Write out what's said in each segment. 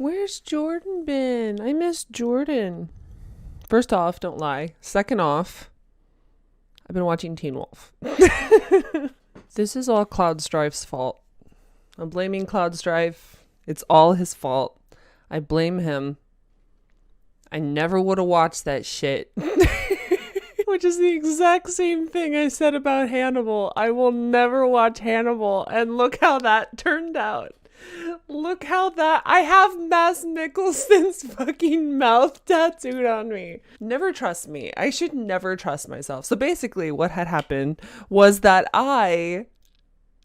Where's Jordan been? I miss Jordan. First off, don't lie. Second off, I've been watching Teen Wolf. This is all Cloud Strife's fault. I'm blaming Cloud Strife. It's all his fault. I blame him. I never would have watched that shit. Which is the exact same thing I said about Hannibal. I will never watch Hannibal. And look how that turned out. Look how that... I have Mads Mikkelsen's fucking mouth tattooed on me. Never trust me. I should never trust myself. So basically what had happened was that I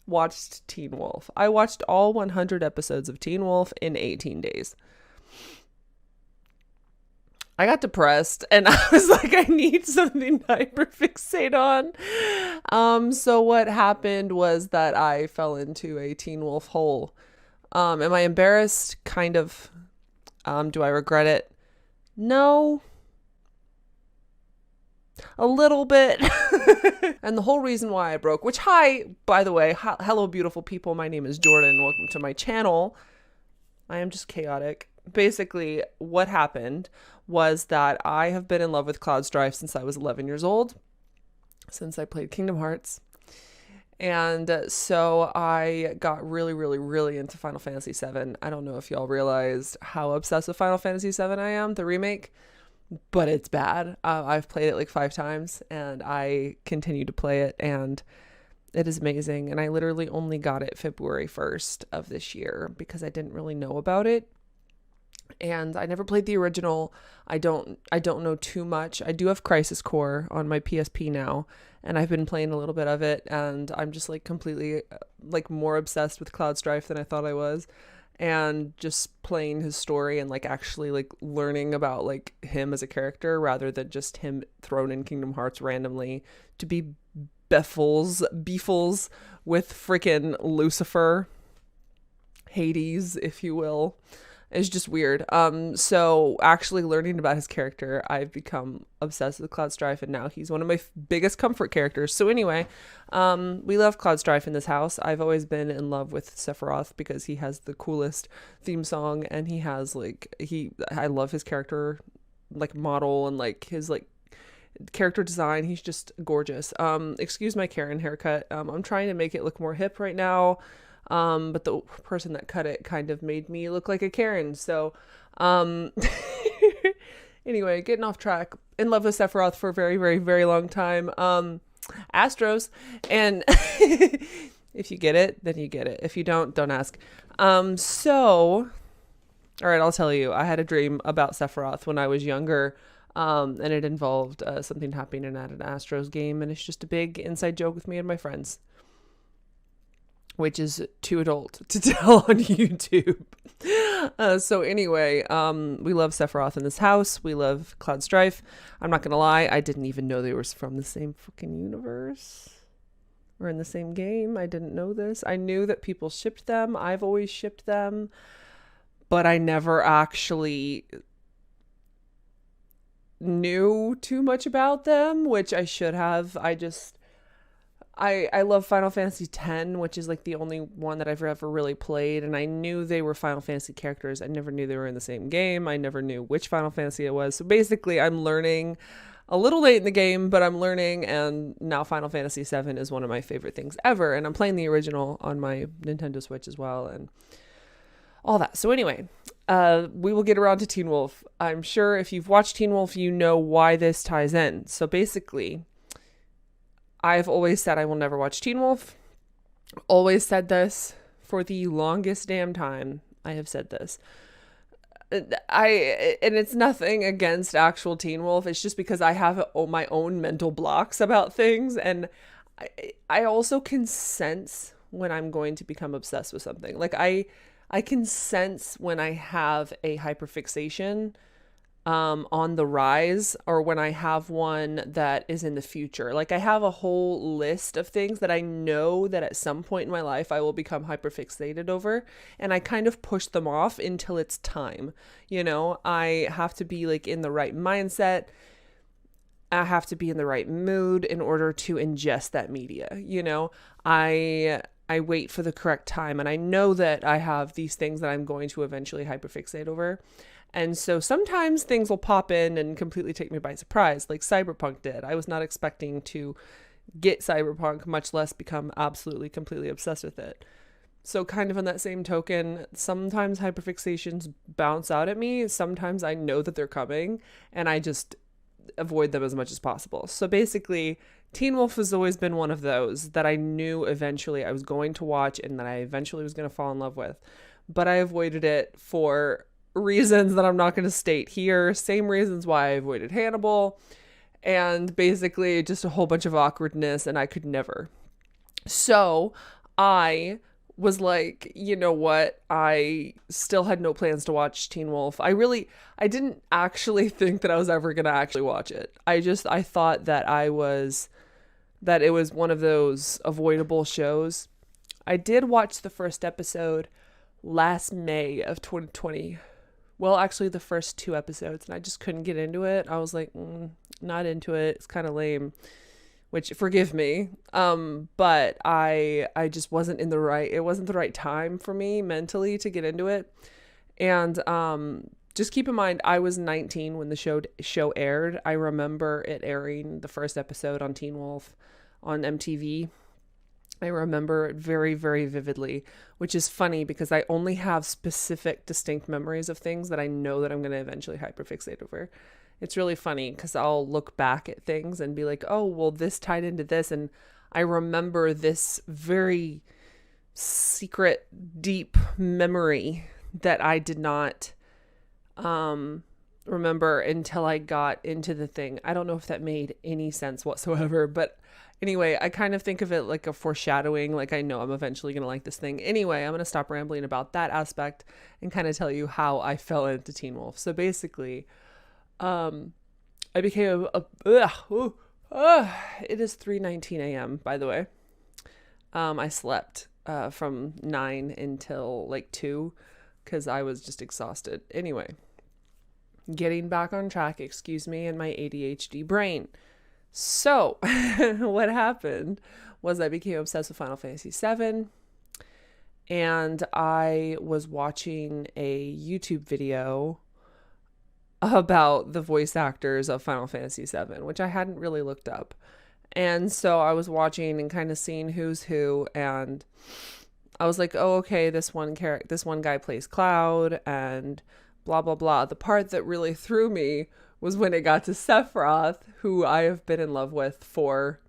watched Teen Wolf. I watched all 100 episodes of Teen Wolf in 18 days. I got depressed and I was like, I need something to hyperfixate on. So what happened was that I fell into a Teen Wolf hole. Am I embarrassed? Kind of. Do I regret it? No. A little bit. And the whole reason why I broke, which, hi, by the way, hello, beautiful people. My name is Jordan. Welcome to my channel. I am just chaotic. Basically, what happened was that I have been in love with Cloud Strife since I was 11 years old, since I played Kingdom Hearts. And so I got really, really, really into Final Fantasy VII. I don't know if y'all realized how obsessed with Final Fantasy VII I am, the remake, but it's bad. I've played it like 5 times and I continue to play it and it is amazing. And I literally only got it February 1st of this year because I didn't really know about it. And I never played the original. I don't know too much. I do have Crisis Core on my PSP now, and I've been playing a little bit of it, and I'm just like completely like more obsessed with Cloud Strife than I thought I was. And just playing his story and like actually like learning about like him as a character rather than just him thrown in Kingdom Hearts randomly to be beefles with freaking Lucifer, Hades, if you will. It's just weird. So actually learning about his character, I've become obsessed with Cloud Strife, and now he's one of my biggest comfort characters. So anyway, we love Cloud Strife in this house. I've always been in love with Sephiroth because he has the coolest theme song, and he has like I love his character like model and like his like character design. He's just gorgeous. Excuse my Karen haircut. I'm trying to make it look more hip right now. But the person that cut it kind of made me look like a Karen. So, anyway, getting off track. In love with Sephiroth for a very, very, very long time. Astros. And if you get it, then you get it. If you don't ask. So, all right, I'll tell you. I had a dream about Sephiroth when I was younger. And it involved, something happening at an Astros game. And it's just a big inside joke with me and my friends, which is too adult to tell on YouTube. So anyway, we love Sephiroth in this house. We love Cloud Strife. I'm not going to lie. I didn't even know they were from the same fucking universe or in the same game. I didn't know this. I knew that people shipped them. I've always shipped them, but I never actually knew too much about them, which I should have. I love Final Fantasy X, which is like the only one that I've ever really played, and I knew they were Final Fantasy characters. I never knew they were in the same game. I never knew which Final Fantasy it was. So basically, I'm learning a little late in the game, but I'm learning, and now Final Fantasy VII is one of my favorite things ever, and I'm playing the original on my Nintendo Switch as well, and all that. So anyway, we will get around to Teen Wolf. I'm sure if you've watched Teen Wolf, you know why this ties in. So basically, I've always said I will never watch Teen Wolf. Always said this for the longest damn time. I have said this. And it's nothing against actual Teen Wolf. It's just because I have my own mental blocks about things. And I also can sense when I'm going to become obsessed with something. Like I can sense when I have a hyperfixation on the rise, or when I have one that is in the future. Like I have a whole list of things that I know that at some point in my life I will become hyperfixated over, and I kind of push them off until it's time. You know, I have to be like in the right mindset. I have to be in the right mood in order to ingest that media. You know, I I wait for the correct time, and I know that I have these things that I'm going to eventually hyperfixate over. And so sometimes things will pop in and completely take me by surprise, like Cyberpunk did. I was not expecting to get Cyberpunk, much less become absolutely, completely obsessed with it. So kind of on that same token, sometimes hyperfixations bounce out at me. Sometimes I know that they're coming and I just avoid them as much as possible. So basically, Teen Wolf has always been one of those that I knew eventually I was going to watch and that I eventually was going to fall in love with. But I avoided it for reasons that I'm not going to state here. Same reasons why I avoided Hannibal. And basically just a whole bunch of awkwardness, and I could never. So I was like, you know what? I still had no plans to watch Teen Wolf. I didn't actually think that I was ever going to actually watch it. I thought that it was one of those avoidable shows. I did watch the first episode last May of 2020. Well, actually the first 2 episodes, and I just couldn't get into it. I was like, not into it. It's kind of lame, which forgive me. But I just wasn't it wasn't the right time for me mentally to get into it. And just keep in mind, I was 19 when the show aired. I remember it airing, the first episode on Teen Wolf on MTV. I remember it very, very vividly, which is funny because I only have specific, distinct memories of things that I know that I'm going to eventually hyperfixate over. It's really funny because I'll look back at things and be like, oh, well, this tied into this. And I remember this very secret, deep memory that I did not remember until I got into the thing. I don't know if that made any sense whatsoever, but anyway, I kind of think of it like a foreshadowing, like I know I'm eventually going to like this thing. Anyway, I'm going to stop rambling about that aspect and kind of tell you how I fell into Teen Wolf. So basically, I became it is 3:19 a.m. by the way. I slept from 9 until like 2 because I was just exhausted. Anyway, getting back on track, excuse me, and my ADHD brain. So what happened was I became obsessed with Final Fantasy VII, and I was watching a YouTube video about the voice actors of Final Fantasy VII, which I hadn't really looked up. And so I was watching and kind of seeing who's who, and I was like, oh, okay, this one guy plays Cloud, and blah, blah, blah. The part that really threw me was when it got to Sephiroth, who I have been in love with for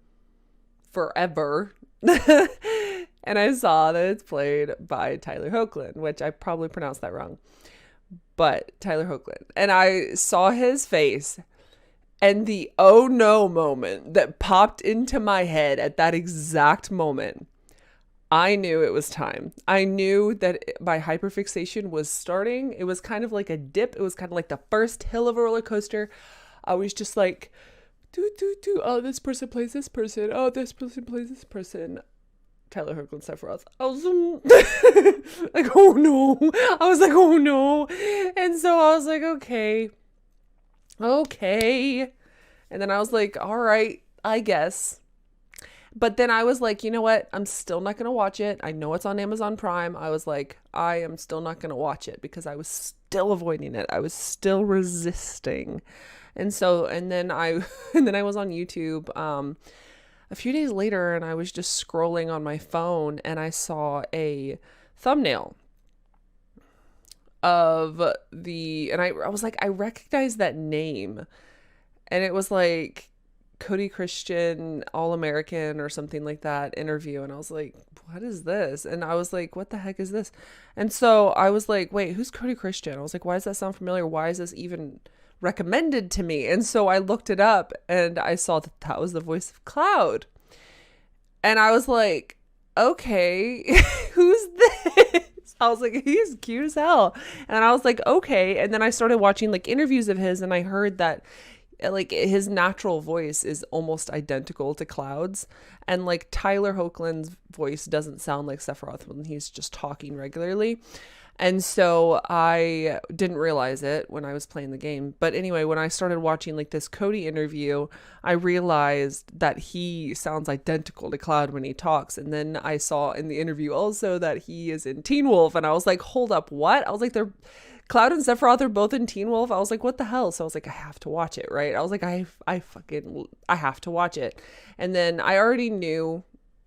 forever. And I saw that it's played by Tyler Hoechlin, which I probably pronounced that wrong. But Tyler Hoechlin. And I saw his face, and the oh no moment that popped into my head at that exact moment, I knew it was time. I knew that my hyperfixation was starting. It was kind of like a dip. It was kind of like the first hill of a roller coaster. I was just like, oh, this person plays this person. Oh, this person plays this person. Tyler Hoechlin, Sephiroth. I was like, oh no. I was like, oh no. And so I was like, okay. And then I was like, all right, I guess. But then I was like, you know what? I'm still not going to watch it. I know it's on Amazon Prime. I was like, I am still not going to watch it because I was still avoiding it. I was still resisting. And then I was on YouTube a few days later, and I was just scrolling on my phone, and I saw a thumbnail of and I was like, I recognize that name. And it was like Cody Christian, All-American or something like that interview. And I was like, what is this? And I was like, what the heck is this? And so I was like, wait, who's Cody Christian? I was like, why does that sound familiar? Why is this even recommended to me? And so I looked it up, and I saw that was the voice of Cloud. And I was like, okay, who's this? I was like, he's cute as hell. And I was like, okay. And then I started watching like interviews of his, and I heard that like his natural voice is almost identical to Cloud's, and like Tyler Hoechlin's voice doesn't sound like Sephiroth when he's just talking regularly. And so I didn't realize it when I was playing the game. But anyway, when I started watching like this Cody interview, I realized that he sounds identical to Cloud when he talks. And then I saw in the interview also that he is in Teen Wolf. And I was like, hold up, what? I was like, they're Cloud and Sephiroth are both in Teen Wolf. I was like, what the hell? So I was like, I have to watch it, right? I was like, I have to watch it. And then I already knew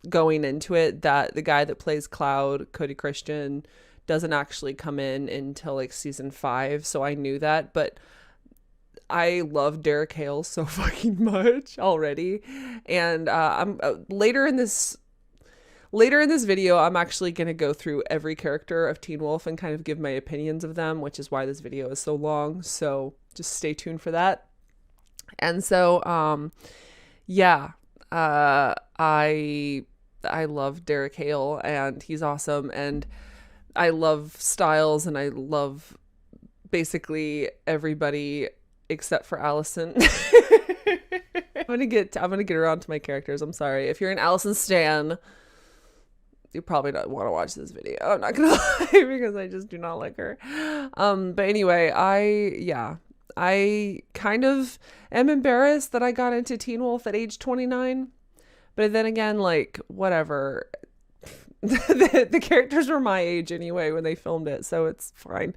going into it that the guy that plays Cloud, Cody Christian, doesn't actually come in until like season 5. So I knew that, but I love Derek Hale so fucking much already. And I'm later in this video, I'm actually going to go through every character of Teen Wolf and kind of give my opinions of them, which is why this video is so long. So just stay tuned for that. And so, yeah, I love Derek Hale and he's awesome. And I love Styles and I love basically everybody except for Allison. I'm gonna get around to my characters. I'm sorry. If you're an Allison stan, you probably don't want to watch this video. I'm not gonna lie because I just do not like her. But anyway, I kind of am embarrassed that I got into Teen Wolf at age 29. But then again, like, whatever. The characters were my age anyway when they filmed it, so it's fine.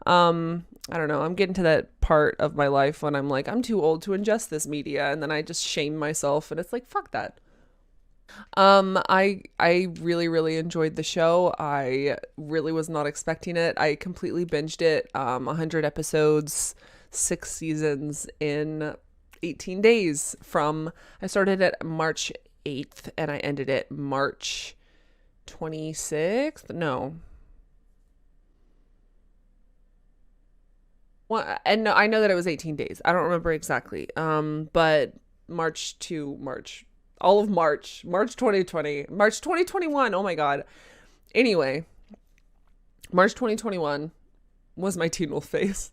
I don't know. I'm getting to that part of my life when I'm like, I'm too old to ingest this media, and then I just shame myself, and it's like, fuck that. I really, really enjoyed the show. I really was not expecting it. I completely binged it. 100 episodes, 6 seasons in 18 days I started at March 8th and I ended it March 26th. No. Well, and no, I know that it was 18 days. I don't remember exactly. But March to March. All of March 2020, March 2021. Oh my God. Anyway, March 2021 was my Teen Wolf phase.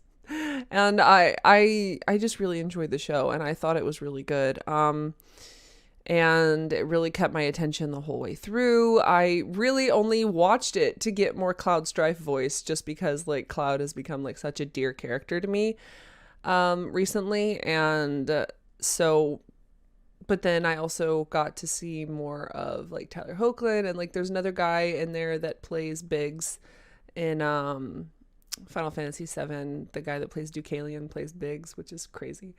And I just really enjoyed the show and I thought it was really good. And it really kept my attention the whole way through. I really only watched it to get more Cloud Strife voice just because like Cloud has become like such a dear character to me recently. And so but then I also got to see more of like Tyler Hoechlin and like there's another guy in there that plays Biggs in Final Fantasy VII. The guy that plays Deucalion plays Biggs, which is crazy.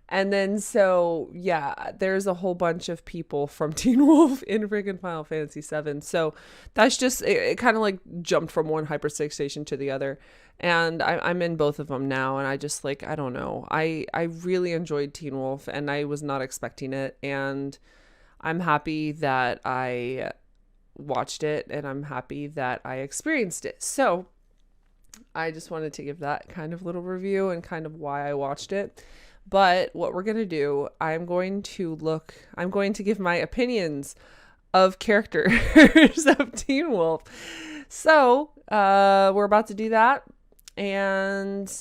And then so yeah, there's a whole bunch of people from Teen Wolf in freaking Final Fantasy VII. So that's just it kind of like jumped from one hyperstation to the other. And I'm in both of them now, and I just like, I don't know. I really enjoyed Teen Wolf, and I was not expecting it, and I'm happy that I watched it, and I'm happy that I experienced it. So I just wanted to give that kind of little review and kind of why I watched it. But what we're going to do, I'm going to give my opinions of characters of Teen Wolf. So we're about to do that. And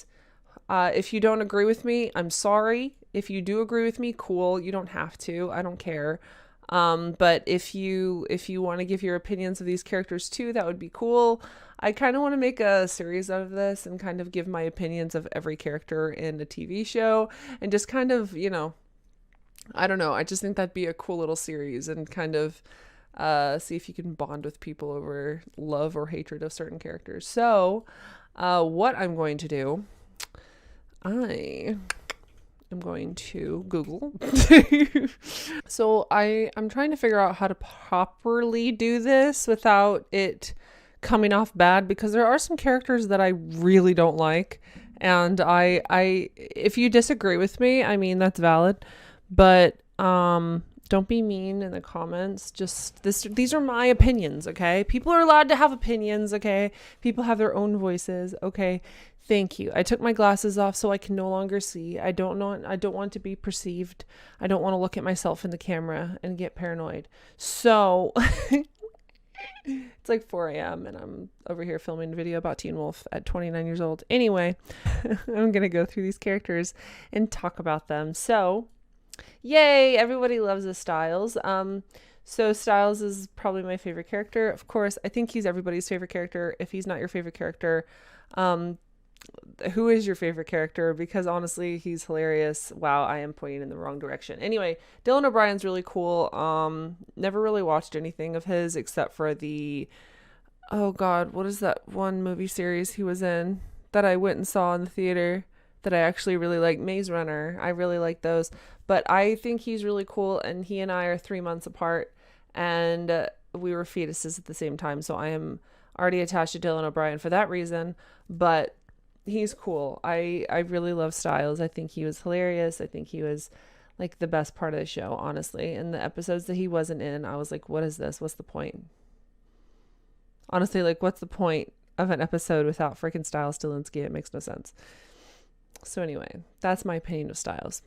if you don't agree with me, I'm sorry. If you do agree with me, cool. You don't have to. I don't care. But if you want to give your opinions of these characters too, that would be cool. I kind of want to make a series out of this and kind of give my opinions of every character in a TV show and just kind of, you know, I don't know. I just think that'd be a cool little series and kind of see if you can bond with people over love or hatred of certain characters. So what I'm going to do, I am going to Google. So I'm trying to figure out how to properly do this without it coming off bad, because there are some characters that I really don't like. And I if you disagree with me, I mean, that's valid, but don't be mean in the comments. Just these are my opinions, okay? People are allowed to have opinions, okay? People have their own voices, okay? Thank you. I took my glasses off so I can no longer see. I don't want to be perceived. I don't want to look at myself in the camera and get paranoid. So it's like 4 a.m. and I'm over here filming a video about Teen Wolf at 29 years old. Anyway, I'm going to go through these characters and talk about them. So, yay, everybody loves the Styles. So Styles is probably my favorite character. Of course, I think he's everybody's favorite character. If he's not your favorite character, um, who is your favorite character? Because honestly, he's hilarious. Wow, I am pointing in the wrong direction. Anyway, Dylan O'Brien's really cool. Never really watched anything of his except for the, oh God, what is that one movie series he was in that I went and saw in the theater that I actually really like? Maze Runner. I really like those. But I think he's really cool, and he and I are 3 months apart, and we were fetuses at the same time. So I am already attached to Dylan O'Brien for that reason. But he's cool. I really love Styles. I think he was hilarious. I think he was like the best part of the show, honestly. And the episodes that he wasn't in, I was like, what is this? What's the point? Honestly, like, what's the point of an episode without freaking Styles Stilinski? It makes no sense. So anyway, that's my opinion of Styles.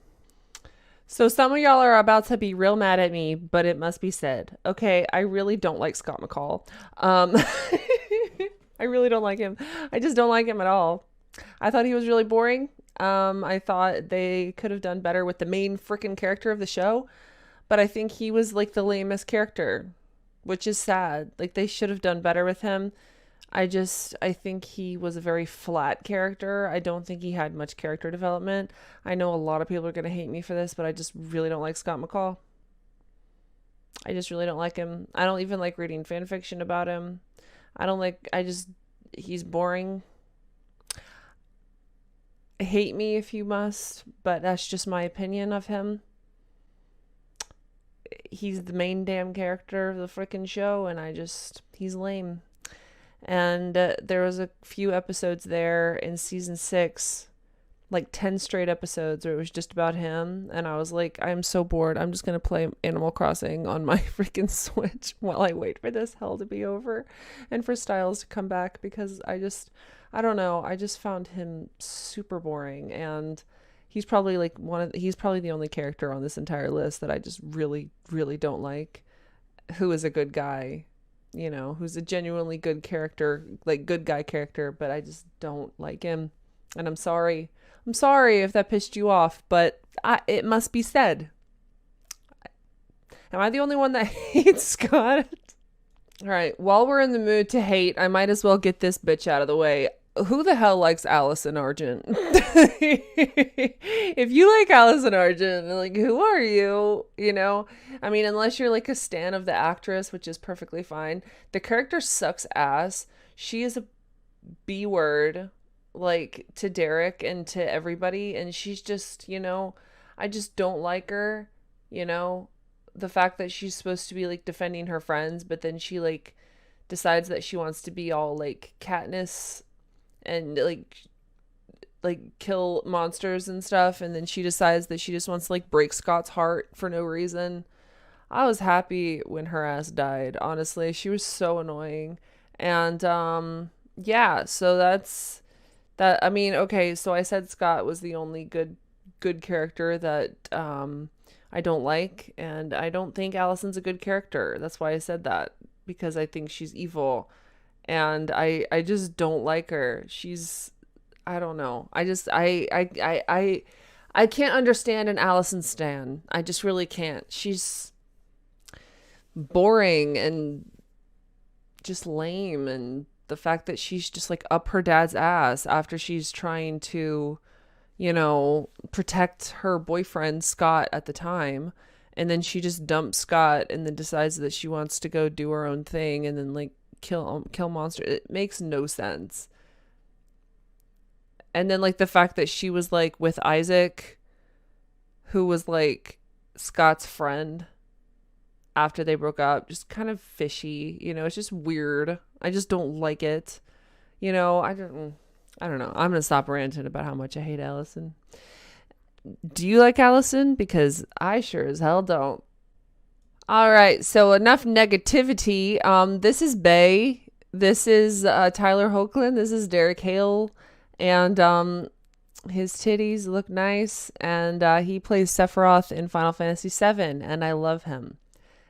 So some of y'all are about to be real mad at me, but it must be said. Okay, I really don't like Scott McCall. I really don't like him. I just don't like him at all. I thought he was really boring. I thought they could have done better with the main freaking character of the show, but I think he was like the lamest character, which is sad. Like they should have done better with him. I think he was a very flat character. I don't think he had much character development. I know a lot of people are going to hate me for this, but I just really don't like Scott McCall. I just really don't like him. I don't even like reading fan fiction about him. He's boring. Hate me if you must, but that's just my opinion of him. He's the main damn character of the freaking show, and he's lame. And there was a few episodes there in season 6, like 10 straight episodes where it was just about him. And I was like, I'm so bored. I'm just going to play Animal Crossing on my freaking Switch while I wait for this hell to be over and for Styles to come back, because I don't know. I just found him super boring. And he's probably he's probably the only character on this entire list that I just really, really don't like, who is a good guy. Who's a genuinely good character, like good guy character, but I just don't like him. And I'm sorry. I'm sorry if that pissed you off, but it must be said. Am I the only one that hates Scott? All right. While we're in the mood to hate, I might as well get this bitch out of the way. Who the hell likes Allison Argent? If you like Allison Argent, like, who are you? I mean, unless you're like a stan of the actress, which is perfectly fine. The character sucks ass. She is a B word, like, to Derek and to everybody. And she's just, I just don't like her. The fact that she's supposed to be like defending her friends, but then she like decides that she wants to be all like Katniss and like kill monsters and stuff, and then she decides that she just wants to like break Scott's heart for no reason. I was happy when her ass died, honestly. She was so annoying. And yeah, so that's that. I mean, okay, so I said Scott was the only good character that I don't like, and I don't think Allison's a good character. That's why I said that, because I think she's evil. And I just don't like her. I don't know. I can't understand an Allison stan. I just really can't. She's boring and just lame. And the fact that she's just like up her dad's ass after she's trying to, protect her boyfriend, Scott, at the time. And then she just dumps Scott and then decides that she wants to go do her own thing and then like kill monster. It makes no sense. And then like the fact that she was like with Isaac, who was like Scott's friend after they broke up, just kind of fishy. It's just weird. I just don't like it. I don't know. I'm gonna stop ranting about how much I hate Allison. Do you like Allison? Because I sure as hell don't. All right, so enough negativity. This is Bay. This is Tyler Hoechlin. This is Derek Hale, and his titties look nice. And he plays Sephiroth in Final Fantasy VII, and I love him.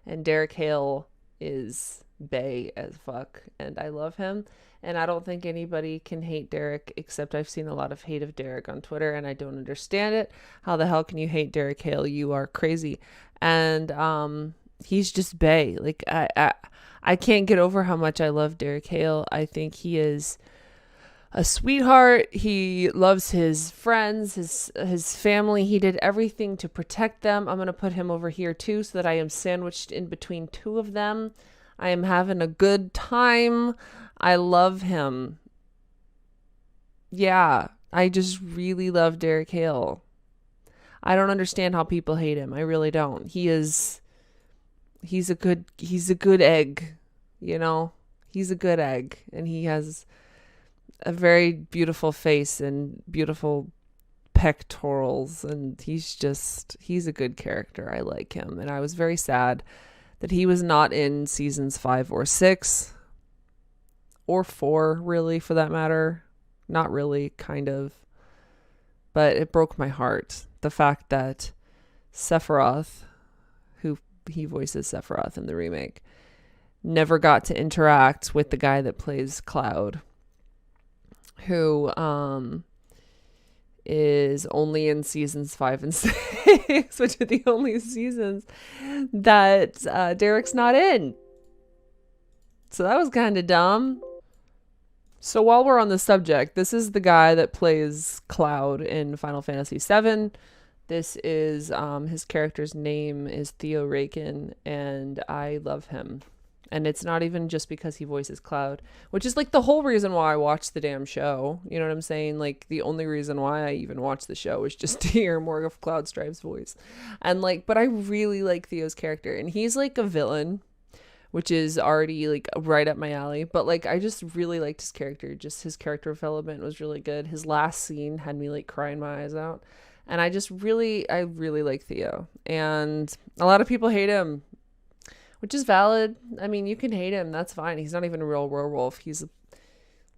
And Derek Hale is Bay as fuck, and I love him. And I don't think anybody can hate Derek, except I've seen a lot of hate of Derek on Twitter, and I don't understand it. How the hell can you hate Derek Hale? You are crazy. And he's just bae. Like I can't get over how much I love Derek Hale. I think he is a sweetheart. He loves his friends, his family. He did everything to protect them. I'm going to put him over here too so that I am sandwiched in between two of them. I am having a good time. I love him. Yeah, I just really love Derek Hale. I don't understand how people hate him. I really don't. He's a good egg, you know? He's a good egg, and he has a very beautiful face and beautiful pectorals, and he's a good character. I like him, and I was very sad that he was not in seasons 5 or 6 or 4, really, for that matter. Not really, kind of, but it broke my heart, the fact that Sephiroth, who he voices Sephiroth in the remake, never got to interact with the guy that plays Cloud, who is only in seasons 5 and 6, which are the only seasons that Derek's not in. So that was kind of dumb. So while we're on the subject, this is the guy that plays Cloud in Final Fantasy VII. This is his character's name is Theo Rakin, and I love him. And it's not even just because he voices Cloud, which is like the whole reason why I watched the damn show. You know what I'm saying? Like the only reason why I even watched the show was just to hear more of Cloud Stripe's voice. And like, but I really like Theo's character, and he's like a villain, which is already like right up my alley. But like, I just really liked his character. Just his character development was really good. His last scene had me like crying my eyes out. And I really like Theo. And a lot of people hate him, which is valid. I mean, you can hate him. That's fine. He's not even a real werewolf. He's a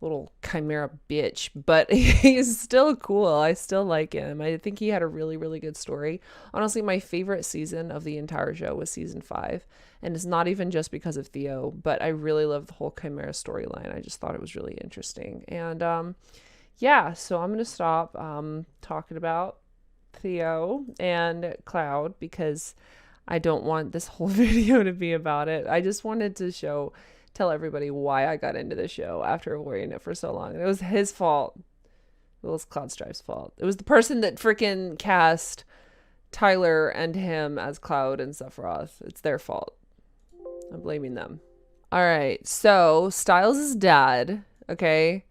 little chimera bitch, but he's still cool. I still like him. I think he had a really, really good story. Honestly, my favorite season of the entire show was season 5. And it's not even just because of Theo, but I really love the whole chimera storyline. I just thought it was really interesting. And yeah, so I'm going to stop talking about Theo and Cloud because I don't want this whole video to be about it. I just wanted to tell everybody why I got into the show after avoiding it for so long. It was his fault. It was Cloud Stripe's fault. It was the person that freaking cast Tyler and him as Cloud and Sephiroth. It's their fault. I'm blaming them. All right. So Styles' dad. Okay.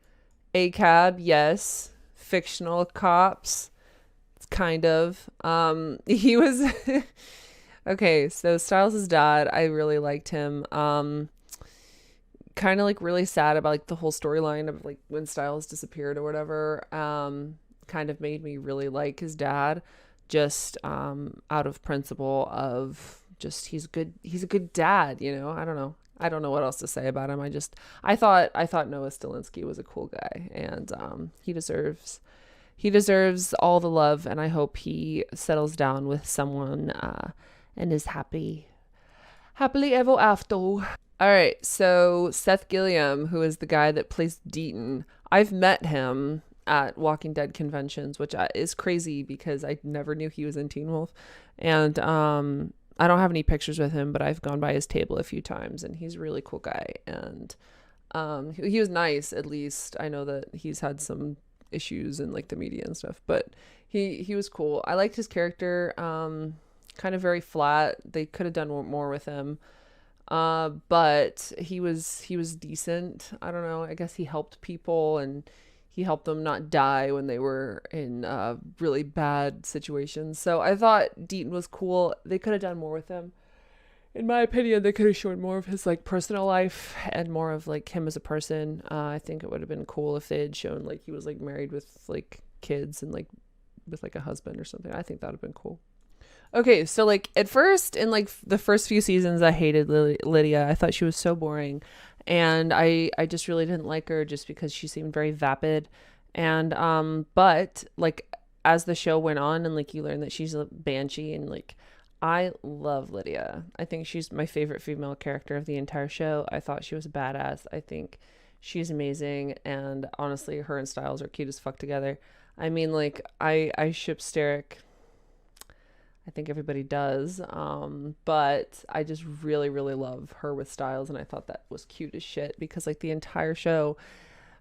ACAB. Yes. Fictional cops. It's kind of. He was. Okay. So Styles' dad. I really liked him. Kind of like really sad about like the whole storyline of like when Styles disappeared or whatever. Kind of made me really like his dad, just out of principle of just he's a good dad, you know. I don't know what else to say about him. I thought Noah Stilinski was a cool guy, and he deserves all the love, and I hope he settles down with someone and is happily ever after. All right, so Seth Gilliam, who is the guy that plays Deaton, I've met him at Walking Dead conventions, which is crazy because I never knew he was in Teen Wolf. And I don't have any pictures with him, but I've gone by his table a few times, and he's a really cool guy. And he was nice, at least. I know that he's had some issues in like the media and stuff, but he was cool. I liked his character, kind of very flat. They could have done more with him. But he was decent. I don't know. I guess he helped people, and he helped them not die when they were in really bad situations. So I thought Deaton was cool. They could have done more with him. In my opinion, they could have shown more of his like personal life and more of like him as a person. I think it would have been cool if they had shown like he was like married with like kids and like with like a husband or something. I think that would have been cool. Okay, so like at first in like the first few seasons, I hated Lydia. I thought she was so boring, and I just really didn't like her just because she seemed very vapid. And but like as the show went on and like you learn that she's a banshee, and like I love Lydia. I think she's my favorite female character of the entire show. I thought she was a badass. I think she's amazing, and honestly, her and Styles are cute as fuck together. I mean, like I ship Sterek. I think everybody does. But I just really, really love her with Styles, and I thought that was cute as shit because like the entire show,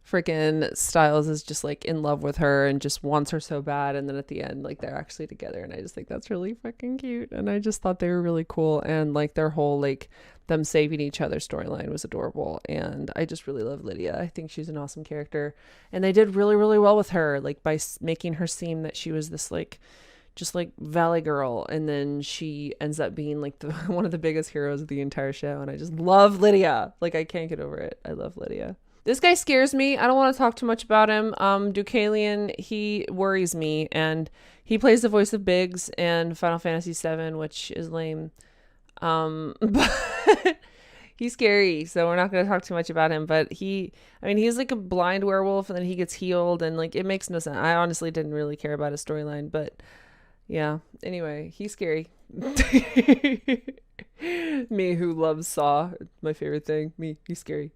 freaking Styles is just like in love with her and just wants her so bad, and then at the end like they're actually together, and I just think that's really fucking cute, and I just thought they were really cool, and like their whole like them saving each other storyline was adorable, and I just really love Lydia. I think she's an awesome character, and they did really, really well with her, like by making her seem that she was this like just like valley girl, and then she ends up being like the one of the biggest heroes of the entire show, and I just love Lydia. Like I can't get over it. I love Lydia. This guy scares me. I don't want to talk too much about him. Deucalion, he worries me, and he plays the voice of Biggs in Final Fantasy VII, which is lame. But he's scary, so we're not going to talk too much about him. But he's like a blind werewolf, and then he gets healed, and like it makes no sense. I honestly didn't really care about his storyline, but yeah. Anyway, he's scary. Me who loves Saw, my favorite thing. He's scary.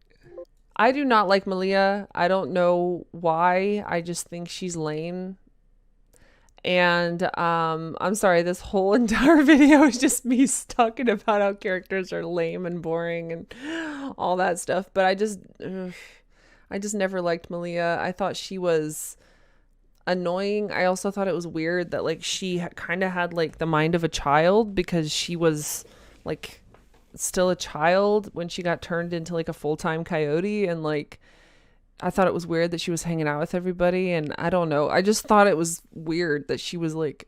I do not like Malia. I don't know why. I just think she's lame. And I'm sorry, this whole entire video is just me talking about how characters are lame and boring and all that stuff. But I just never liked Malia. I thought she was annoying. I also thought it was weird that like she kind of had like the mind of a child because she was like still a child when she got turned into like a full-time coyote, and like I thought it was weird that she was hanging out with everybody, and I don't know, I just thought it was weird that she was like,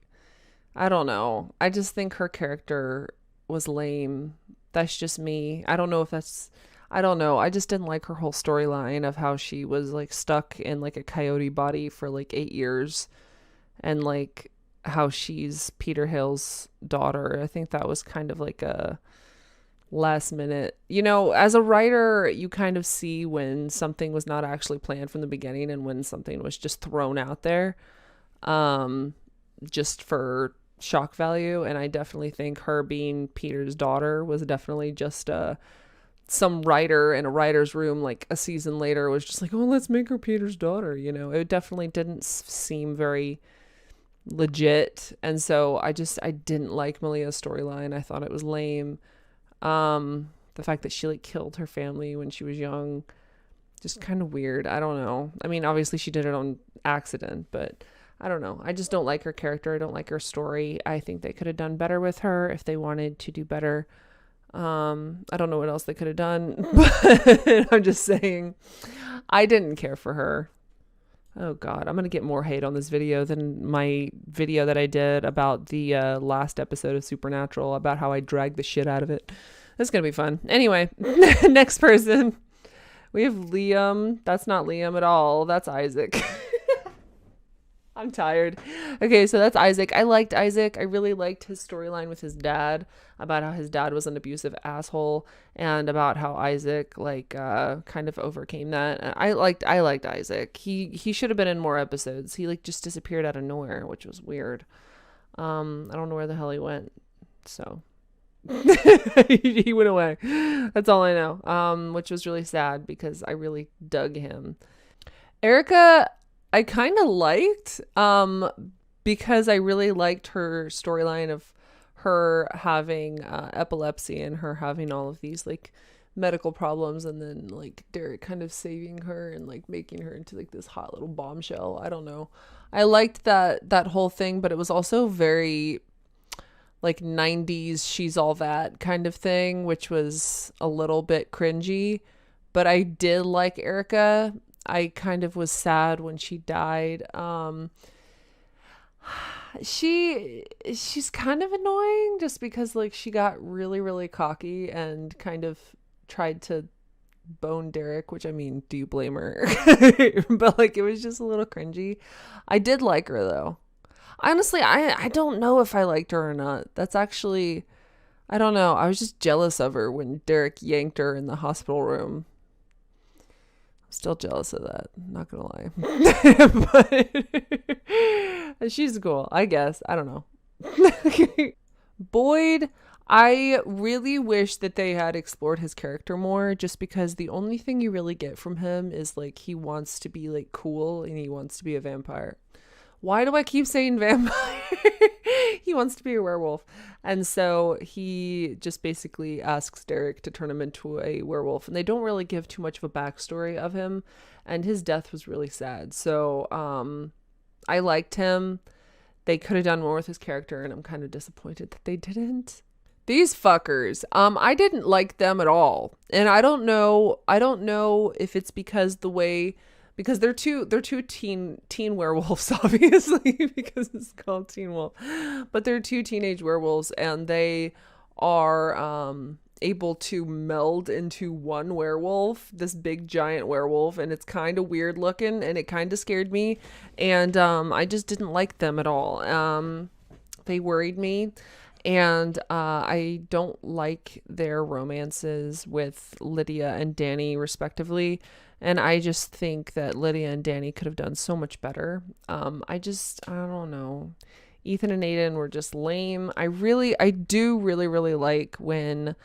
I don't know, I just think her character was lame. That's just me. I don't know, I just didn't like her whole storyline of how she was like stuck in like a coyote body for like 8 years, and like how she's Peter Hale's daughter. I think that was kind of like a last minute, as a writer, you kind of see when something was not actually planned from the beginning and when something was just thrown out there just for shock value. And I definitely think her being Peter's daughter was definitely just some writer in a writer's room like a season later was just like, oh, let's make her Peter's daughter. It definitely didn't seem very legit, and so I didn't like Malia's storyline. I thought it was lame. The fact that she like killed her family when she was young, just kind of weird. I don't know. I mean, obviously she did it on accident, but I don't know. I just don't like her character. I don't like her story. I think they could have done better with her if they wanted to do better. I don't know what else they could have done, but I'm just saying I didn't care for her. Oh God, I'm going to get more hate on this video than my video that I did about the last episode of Supernatural, about how I dragged the shit out of it. That's going to be fun. Anyway, next person. We have Liam. That's not Liam at all. That's Isaac. I'm tired. Okay, so that's Isaac. I liked Isaac. I really liked his storyline with his dad, about how his dad was an abusive asshole, and about how Isaac kind of overcame that. I liked Isaac. He should have been in more episodes. He like just disappeared out of nowhere, which was weird. I don't know where the hell he went. So he went away. That's all I know. Which was really sad because I really dug him. Erica, I kind of liked, because I really liked her storyline of her having epilepsy and her having all of these like medical problems, and then like Derek kind of saving her and like making her into like this hot little bombshell. I don't know. I liked that whole thing, but it was also very like 90s she's all that kind of thing, which was a little bit cringy, but I did like Erica. I kind of was sad when she died. She's kind of annoying just because like she got really, really cocky and kind of tried to bone Derek, which I mean, do you blame her? But like it was just a little cringy. I did like her though. Honestly, I don't know if I liked her or not. That's actually, I don't know. I was just jealous of her when Derek yanked her in the hospital room. Still jealous of that, not gonna lie. But she's cool, I guess. I don't know. Boyd, I really wish that they had explored his character more, just because the only thing you really get from him is like he wants to be like cool and he wants to be a vampire. Why do I keep saying vampire? He wants to be a werewolf. And so he just basically asks Sterek to turn him into a werewolf. And they don't really give too much of a backstory of him. And his death was really sad. So I liked him. They could have done more with his character, and I'm kind of disappointed that they didn't. These fuckers, I didn't like them at all. And I don't know if it's because they're two teen werewolves, obviously, because it's called Teen Wolf. But they're two teenage werewolves, and they are able to meld into one werewolf, this big giant werewolf, and it's kind of weird looking, and it kind of scared me, and I just didn't like them at all. They worried me, and I don't like their romances with Lydia and Danny respectively, and I just think that Lydia and Danny could have done so much better. I don't know. Ethan and Aiden were just lame. I do really like when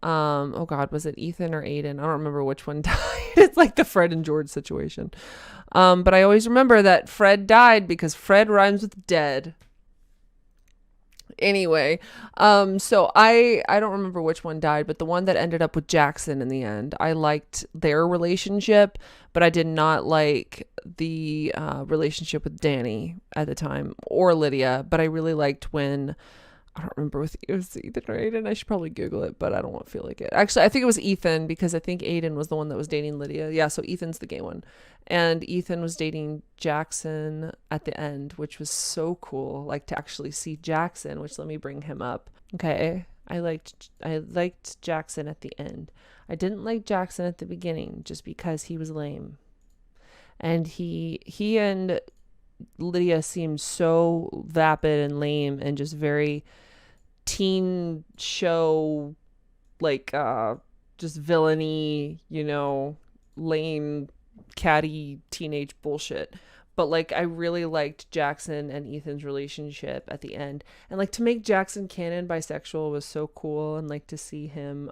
oh God, was it Ethan or Aiden? I don't remember which one died. It's like the Fred and George situation. But I always remember that Fred died because Fred rhymes with dead. Anyway, so I don't remember which one died, but the one that ended up with Jackson in the end, I liked their relationship, but I did not like the relationship with Danny at the time, or Lydia, but I really liked when, I don't remember if it was Ethan or Aiden. I should probably Google it, but I don't want to feel like it. Actually, I think it was Ethan, because I think Aiden was the one that was dating Lydia. Yeah, so Ethan's the gay one. And Ethan was dating Jackson at the end, which was so cool. Like, to actually see Jackson, which, let me bring him up. Okay, I liked Jackson at the end. I didn't like Jackson at the beginning just because he was lame. And he and Lydia seemed so vapid and lame and just very teen show, like just villainy, lame catty teenage bullshit. But like, I really liked Jackson and Ethan's relationship at the end, and like, to make Jackson canon bisexual was so cool, and like, to see him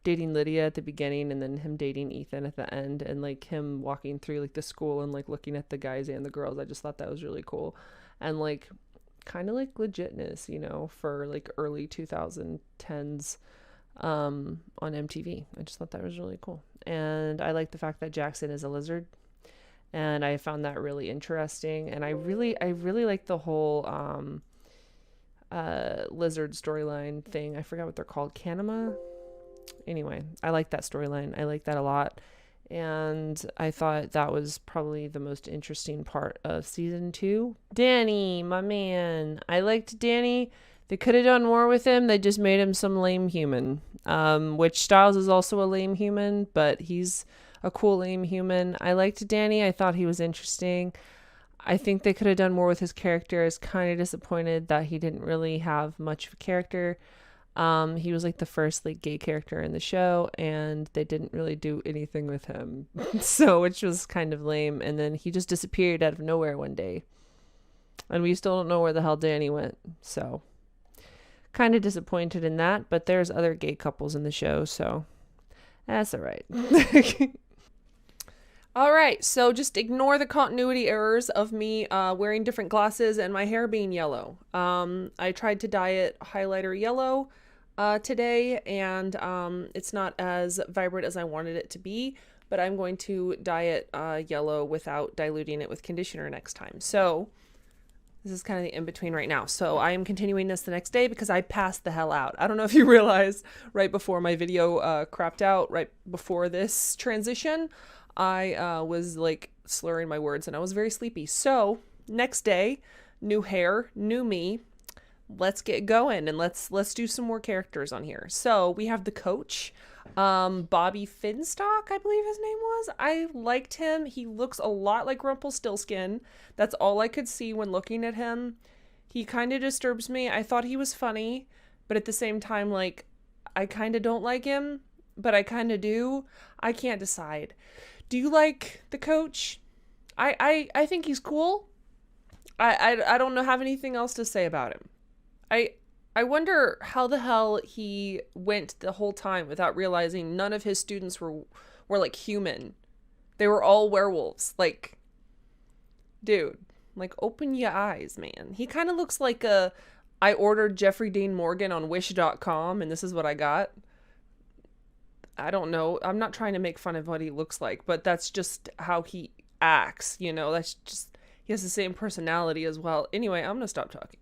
dating Lydia at the beginning and then him dating Ethan at the end, and like him walking through like the school and like looking at the guys and the girls. I just thought that was really cool, and like, kind of like legitness, for like early 2010s on MTV. I just thought that was really cool. And I like the fact that Jackson is a lizard, and I found that really interesting. And I really like the whole lizard storyline thing. I forgot what they're called. Kanema? Anyway, I like that storyline. I like that a lot. And I thought that was probably the most interesting part of season 2. Danny, my man. I liked Danny. They could have done more with him. They just made him some lame human. Which Styles is also a lame human, but he's a cool lame human. I liked Danny. I thought he was interesting. I think they could have done more with his character. I was kind of disappointed that he didn't really have much of a character. He was like the first like gay character in the show, and they didn't really do anything with him. So, which was kind of lame. And then he just disappeared out of nowhere one day, and we still don't know where the hell Danny went. So kind of disappointed in that, but there's other gay couples in the show, so that's all right. All right, so just ignore the continuity errors of me wearing different glasses and my hair being yellow. I tried to dye it highlighter yellow today, and it's not as vibrant as I wanted it to be, but I'm going to dye it yellow without diluting it with conditioner next time. So this is kind of the in-between right now. So I am continuing this the next day because I passed the hell out. I don't know if you realized, right before my video crapped out, right before this transition, I was like slurring my words and I was very sleepy. So next day, new hair, new me. Let's get going, and let's do some more characters on here. So we have the coach, Bobby Finstock, I believe his name was. I liked him. He looks a lot like Rumpelstiltskin. That's all I could see when looking at him. He kind of disturbs me. I thought he was funny, but at the same time, like, I kind of don't like him, but I kind of do. I can't decide. Do you like the coach? I think he's cool. I don't have anything else to say about him. I wonder how the hell he went the whole time without realizing none of his students were like human. They were all werewolves. Like, dude, Like, open your eyes, man. He kind of looks like I ordered Jeffrey Dean Morgan on wish.com and this is what I got. I don't know. I'm not trying to make fun of what he looks like, but that's just how he acts, you know? That's just, he has the same personality as well. Anyway, I'm gonna stop talking.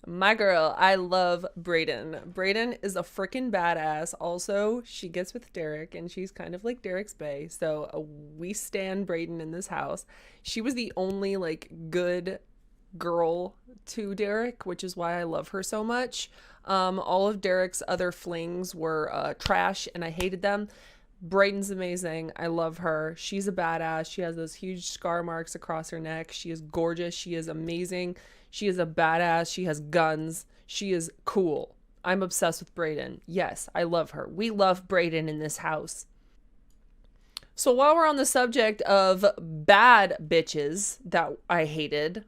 My girl, I love Brayden. Brayden is a freaking badass. Also, she gets with Sterek, and she's kind of like Derek's bae. So we stan Brayden in this house. She was the only like good girl to Derek, which is why I love her so much. All of Derek's other flings were trash, and I hated them. Brayden's amazing. I love her. She's a badass. She has those huge scar marks across her neck. She is gorgeous. She is amazing. She is a badass. She has guns. She is cool. I'm obsessed with Brayden. Yes, I love her. We love Brayden in this house. So while we're on the subject of bad bitches that I hated,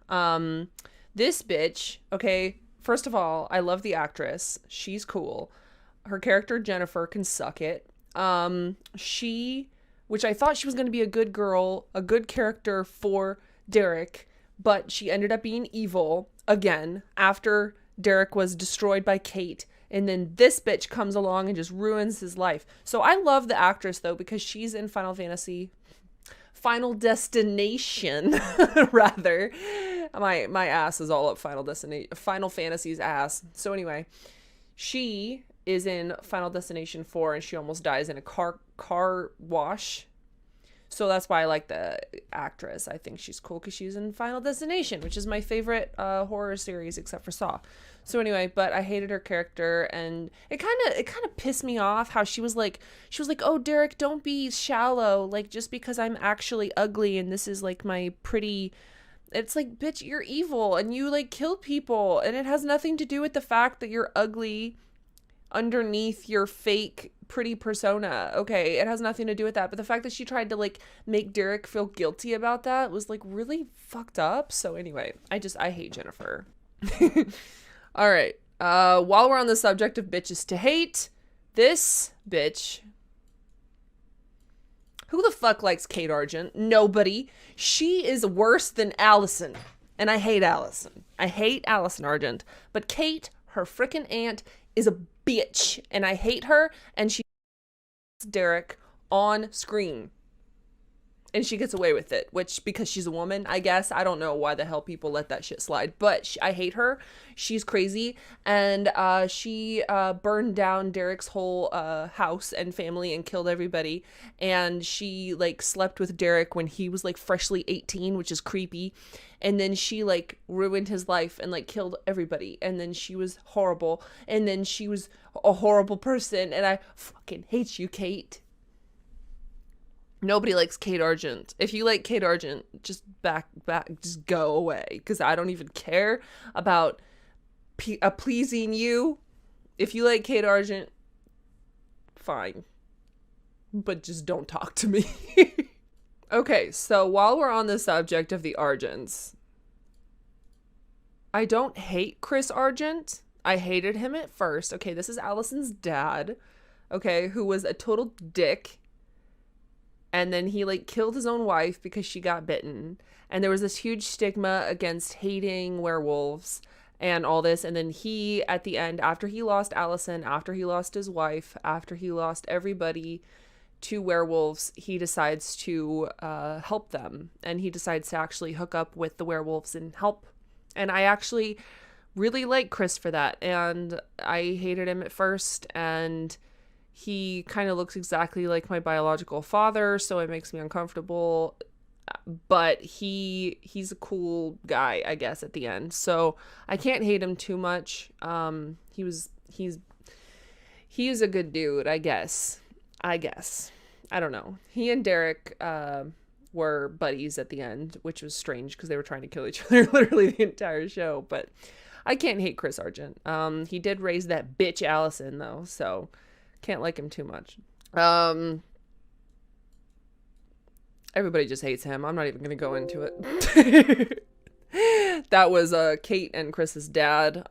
this bitch, okay, first of all, I love the actress. She's cool. Her character, Jennifer, can suck it. Which I thought she was going to be a good girl, a good character for Derek, but she ended up being evil again after Derek was destroyed by Kate. And then this bitch comes along and just ruins his life. So I love the actress though, because she's in Final Destination rather. My ass is all up Final Fantasy's ass. So anyway, she is in Final Destination 4 and she almost dies in a car wash. So that's why I like the actress. I think she's cool because she's in Final Destination, which is my favorite horror series except for Saw. So anyway, but I hated her character, and it kind of pissed me off how she was like, oh, Derek, don't be shallow, like, just because I'm actually ugly and this is like my pretty. It's like, bitch, you're evil and you like kill people, and it has nothing to do with the fact that you're ugly underneath your fake pretty persona. Okay, it has nothing to do with that, but the fact that she tried to like make Derek feel guilty about that was like really fucked up. So anyway, I hate Jennifer. All right, while we're on the subject of bitches to hate, this bitch, who the fuck likes Kate Argent? Nobody. She is worse than Allison, and I hate Allison. I hate Allison Argent, but Kate, her frickin' aunt, is a bitch, and I hate her, and she Derek on screen, and she gets away with it, which, because she's a woman, I guess. I don't know why the hell people let that shit slide, but I hate her. She's crazy, and she burned down Derek's whole house and family and killed everybody, and she like slept with Derek when he was like freshly 18, which is creepy, and then she like ruined his life and like killed everybody, and then she was horrible, and then she was a horrible person, and I fucking hate you, Kate. Nobody likes Kate Argent. If you like Kate Argent, just just go away, because I don't even care about pleasing you. If you like Kate Argent, fine, but just don't talk to me. Okay, so while we're on the subject of the Argents, I don't hate Chris Argent. I hated him at first. Okay, this is Allison's dad, okay, who was a total dick. And then he like killed his own wife because she got bitten. And there was this huge stigma against hating werewolves and all this. And then he, at the end, after he lost Allison, after he lost his wife, after he lost everybody to werewolves, he decides to help them. And he decides to actually hook up with the werewolves and help. And I actually really like Chris for that. And I hated him at first, and he kind of looks exactly like my biological father, so it makes me uncomfortable. But he's a cool guy, I guess, at the end. So I can't hate him too much. He's a good dude, I guess. I don't know. He and Derek were buddies at the end, which was strange because they were trying to kill each other literally the entire show. But I can't hate Chris Argent. He did raise that bitch Allison though, so can't like him too much. Everybody just hates him. I'm not even gonna go into it. That was Kate and Chris's dad,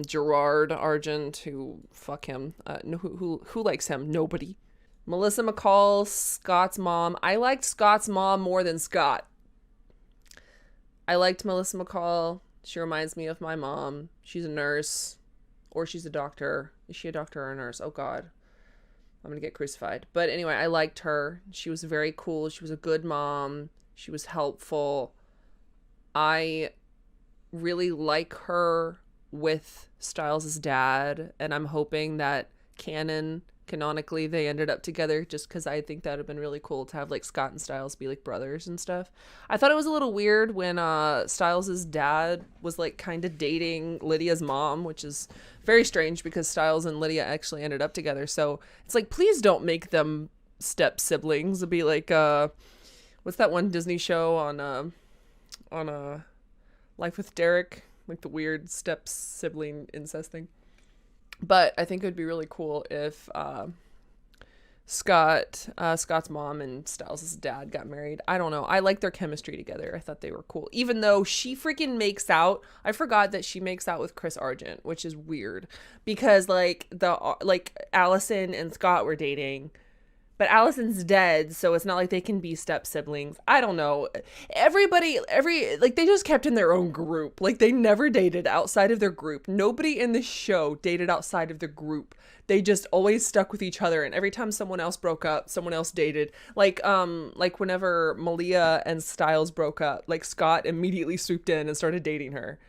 Gerard Argent, who fuck him. Who likes him? Nobody. Melissa McCall, Scott's mom. I liked Scott's mom more than Scott. I liked Melissa McCall. She reminds me of my mom. She's a nurse, or she's a doctor. Is she a doctor or a nurse? Oh God, I'm gonna get crucified. But anyway, I liked her. She was very cool. She was a good mom. She was helpful. I really like her with Styles' dad, and I'm hoping that canonically they ended up together, just because I think that would have been really cool to have like Scott and Styles be like brothers and stuff. I thought it was a little weird when Styles' dad was like kind of dating Lydia's mom, which is very strange because Styles and Lydia actually ended up together. So it's like, please don't make them step siblings. It'd be like what's that one Disney show on Life with Derek, like the weird step sibling incest thing. But I think it would be really cool if Scott's mom and Styles' dad got married. I don't know. I like their chemistry together. I thought they were cool. Even though she freaking makes out. I forgot that she makes out with Chris Argent, which is weird because like Allison and Scott were dating. But Allison's dead, so it's not like they can be step siblings. I don't know. They just kept in their own group. Like, they never dated outside of their group. Nobody in the show dated outside of the group. They just always stuck with each other. And every time someone else broke up, someone else dated. Like whenever Malia and Styles broke up, like, Scott immediately swooped in and started dating her.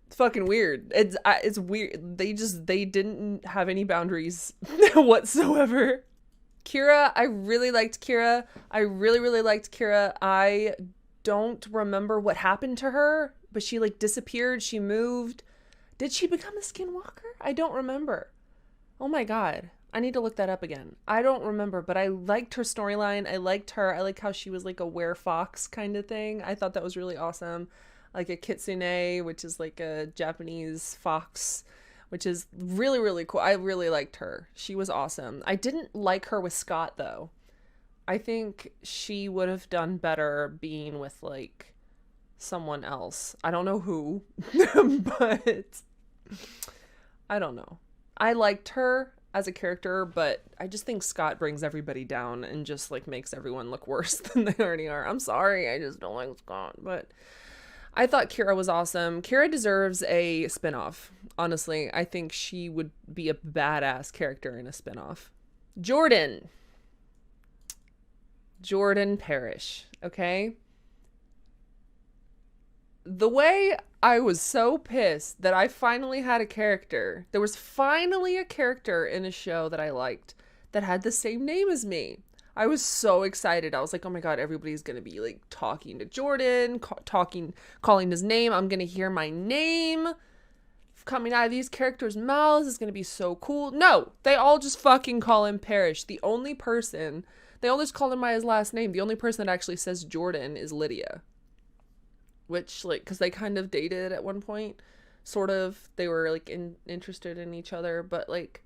It's fucking weird. It's weird. They didn't have any boundaries whatsoever. Kira, I really liked Kira. I really, really liked Kira. I don't remember what happened to her, but she like disappeared. She moved. Did she become a skinwalker? I don't remember. Oh my God. I need to look that up again. I don't remember, but I liked her storyline. I liked her. I like how she was like a werefox kind of thing. I thought that was really awesome. Like a kitsune, which is like a Japanese fox, which is really, really cool. I really liked her. She was awesome. I didn't like her with Scott, though. I think she would have done better being with, like, someone else. I don't know who, but I don't know. I liked her as a character, but I just think Scott brings everybody down and just, like, makes everyone look worse than they already are. I'm sorry. I just don't like Scott, but I thought Kira was awesome. Kira deserves a spinoff. Honestly, I think she would be a badass character in a spinoff. Jordan Parrish, okay? The way I was so pissed that I finally had a character. There was finally a character in a show that I liked that had the same name as me. I was so excited. I was like, oh my God, everybody's going to be like talking to Jordan, calling his name. I'm going to hear my name coming out of these characters' mouths. It's going to be so cool. No, they all just fucking call him Parrish. They all just call him by his last name. The only person that actually says Jordan is Lydia. Which, like, because they kind of dated at one point. Sort of. They were like interested in each other. But like,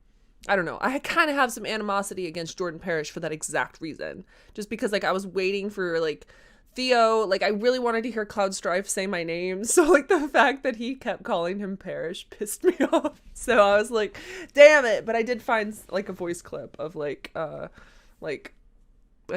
I don't know. I kind of have some animosity against Jordan Parrish for that exact reason. Just because, like, I was waiting for, like, Theo. Like, I really wanted to hear Cloud Strife say my name. So, like, the fact that he kept calling him Parrish pissed me off. So I was like, damn it. But I did find, like, a voice clip of, like, a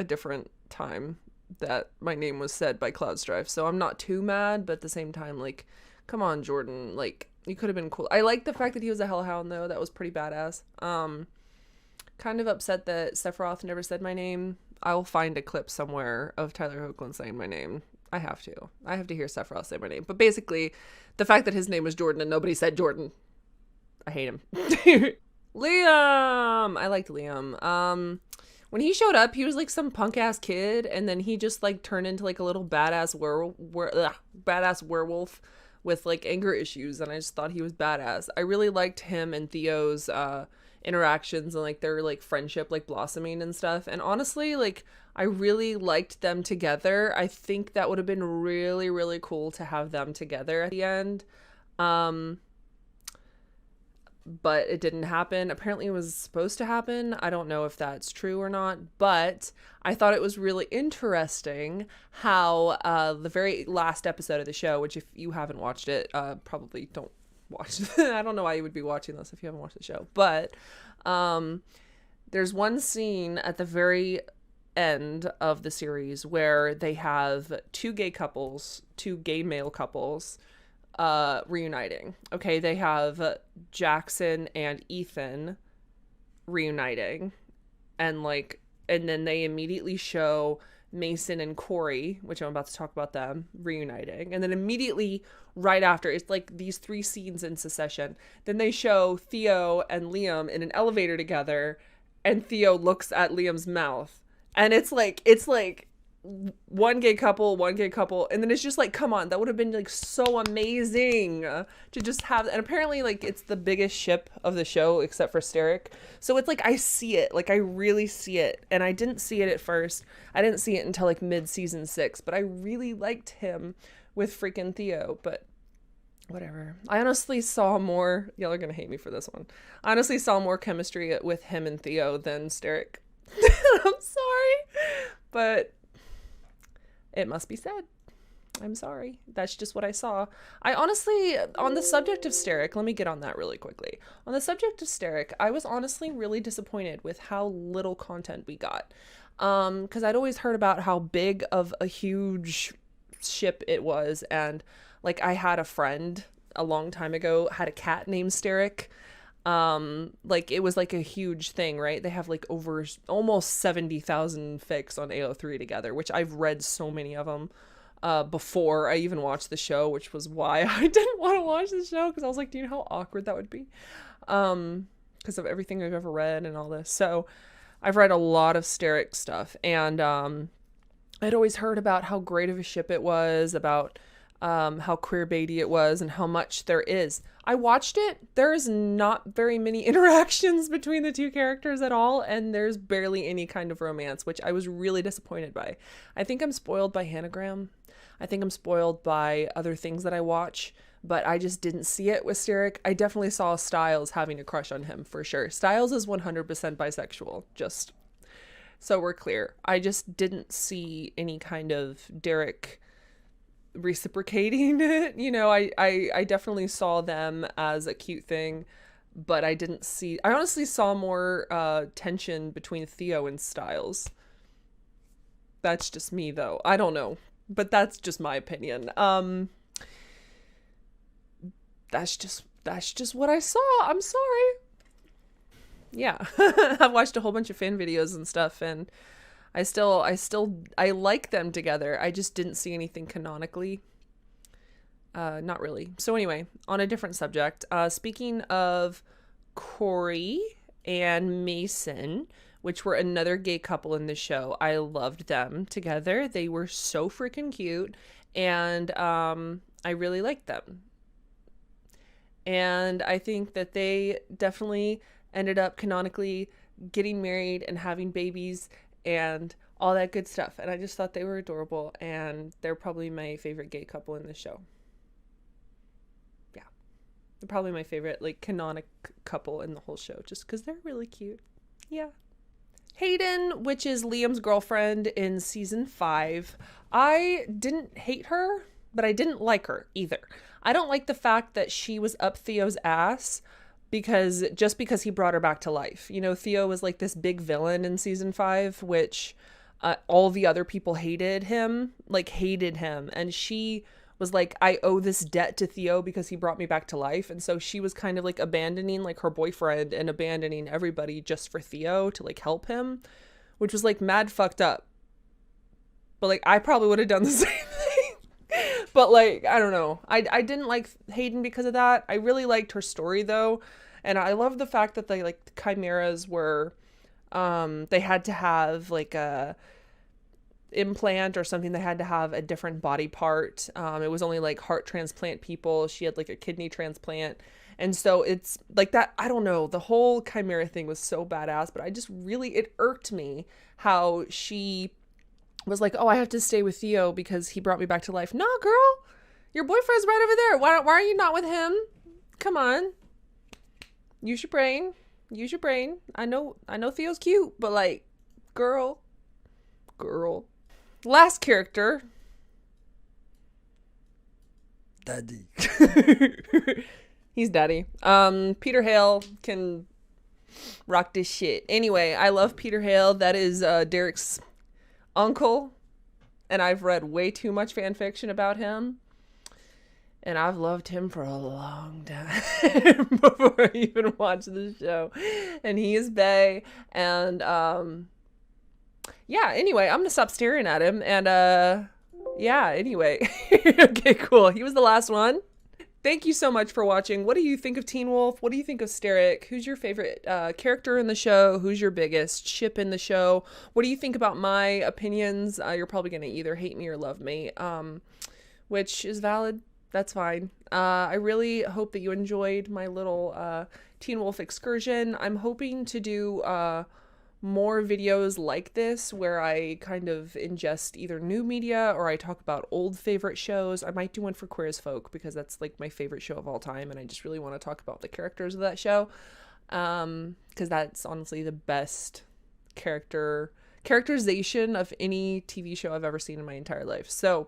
different time that my name was said by Cloud Strife. So I'm not too mad. But at the same time, like, come on, Jordan. Like, you could have been cool. I like the fact that he was a hellhound, though. That was pretty badass. Kind of upset that Sephiroth never said my name. I'll find a clip somewhere of Tyler Hoechlin saying my name. I have to hear Sephiroth say my name. But basically, the fact that his name was Jordan and nobody said Jordan. I hate him. Liam! I liked Liam. When he showed up, he was like some punk-ass kid. And then he just like turned into like a little badass werewolf with like anger issues, and I just thought he was badass. I really liked him and Theo's interactions and like their like friendship like blossoming and stuff. And honestly, like, I really liked them together. I think that would have been really, really cool to have them together at the end. But it didn't happen. Apparently it was supposed to happen. I don't know if that's true or not, but I thought it was really interesting how the very last episode of the show, which if you haven't watched it, probably don't watch it. I don't know why you would be watching this if you haven't watched the show, but there's one scene at the very end of the series where they have two gay male couples reuniting. Okay, they have Jackson and Ethan reuniting, and then they immediately show Mason and Corey, which I'm about to talk about, them reuniting. And then immediately right after, it's like these three scenes in succession. Then they show Theo and Liam in an elevator together, and Theo looks at Liam's mouth. And it's like one gay couple, and then it's just like, come on, that would have been like so amazing to just have. And apparently like it's the biggest ship of the show except for Sterek, so it's like I see it, like I really see it. And I didn't see it at first, I didn't see it until like mid-season 6, but I really liked him with freaking Theo. But whatever, I honestly saw more, y'all are gonna hate me for this one, I honestly saw more chemistry with him and Theo than Sterek. I'm sorry, but it must be said. I'm sorry. That's just what I saw. I honestly, on the subject of Sterek, let me get on that really quickly. On the subject of Sterek, I was honestly really disappointed with how little content we got. Because I'd always heard about how big of a huge ship it was. And like I had a friend a long time ago had a cat named Sterek. Like it was like a huge thing, right? They have like over almost 70,000 fics on AO3 together, which I've read so many of them before I even watched the show, which was why I didn't want to watch the show, because I was like, do you know how awkward that would be? Because of everything I've ever read and all this. So I've read a lot of Sterek stuff, and I'd always heard about how great of a ship it was, about how queerbaity it was, and how much there is. I watched it. There's not very many interactions between the two characters at all, and there's barely any kind of romance, which I was really disappointed by. I think I'm spoiled by Hanagram. I think I'm spoiled by other things that I watch, but I just didn't see it with Sterek. I definitely saw Styles having a crush on him for sure. Styles is 100% bisexual, just so we're clear. I just didn't see any kind of Derek reciprocating it. You know, I definitely saw them as a cute thing, but I honestly saw more tension between Theo and Styles. That's just me though. I don't know, but that's just my opinion. That's just what I saw. I'm sorry. Yeah. I've watched a whole bunch of fan videos and stuff, and I like them together. I just didn't see anything canonically. Not really. So anyway, on a different subject, speaking of Corey and Mason, which were another gay couple in the show, I loved them together. They were so freaking cute, and I really liked them. And I think that they definitely ended up canonically getting married and having babies and all that good stuff. And I just thought they were adorable, and they're probably my favorite gay couple in the show. Yeah. They're probably my favorite, like, canonic couple in the whole show, just because they're really cute. Yeah. Hayden, which is Liam's girlfriend in season 5, I didn't hate her, but I didn't like her either. I don't like the fact that she was up Theo's ass because he brought her back to life. You know, Theo was like this big villain in season 5, which all the other people hated him. And she was like, I owe this debt to Theo because he brought me back to life. And so she was kind of like abandoning like her boyfriend and abandoning everybody just for Theo to like help him, which was like mad fucked up. But like, I probably would have done the same thing. But like, I don't know. I didn't like Hayden because of that. I really liked her story though. And I love the fact that they like the chimeras were, they had to have like a implant or something. They had to have a different body part. It was only like heart transplant people. She had like a kidney transplant. And so it's like that. I don't know. The whole chimera thing was so badass, but it irked me how she was like, oh, I have to stay with Theo because he brought me back to life. Nah, girl, your boyfriend's right over there. Why are you not with him? Come on. Use your brain. I know Theo's cute, but like, girl. Last character. Daddy. He's daddy. Peter Hale can rock this shit. Anyway, I love Peter Hale. That is Derek's uncle, and I've read way too much fan fiction about him. And I've loved him for a long time before I even watched the show. And he is bae. And yeah, anyway, I'm gonna stop staring at him. And yeah, anyway. Okay, cool. He was the last one. Thank you so much for watching. What do you think of Teen Wolf? What do you think of Sterek? Who's your favorite character in the show? Who's your biggest ship in the show? What do you think about my opinions? You're probably going to either hate me or love me, which is valid. That's fine. I really hope that you enjoyed my little Teen Wolf excursion. I'm hoping to do more videos like this where I kind of ingest either new media or I talk about old favorite shows. I might do one for Queer as Folk because that's like my favorite show of all time and I just really want to talk about the characters of that show because that's honestly the best characterization of any TV show I've ever seen in my entire life. So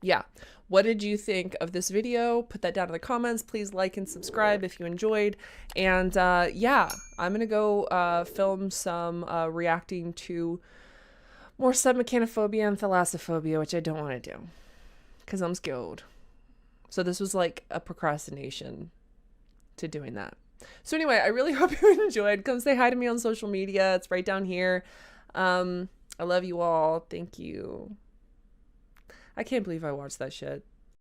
yeah, what did you think of this video? Put that down in the comments. Please like and subscribe if you enjoyed. And yeah, I'm gonna go film some reacting to more submechanophobia and thalassophobia, which I don't want to do because I'm scared. So this was like a procrastination to doing that. So anyway, I really hope you enjoyed. Come say hi to me on social media. It's right down here. I love you all. Thank you. I can't believe I watched that shit.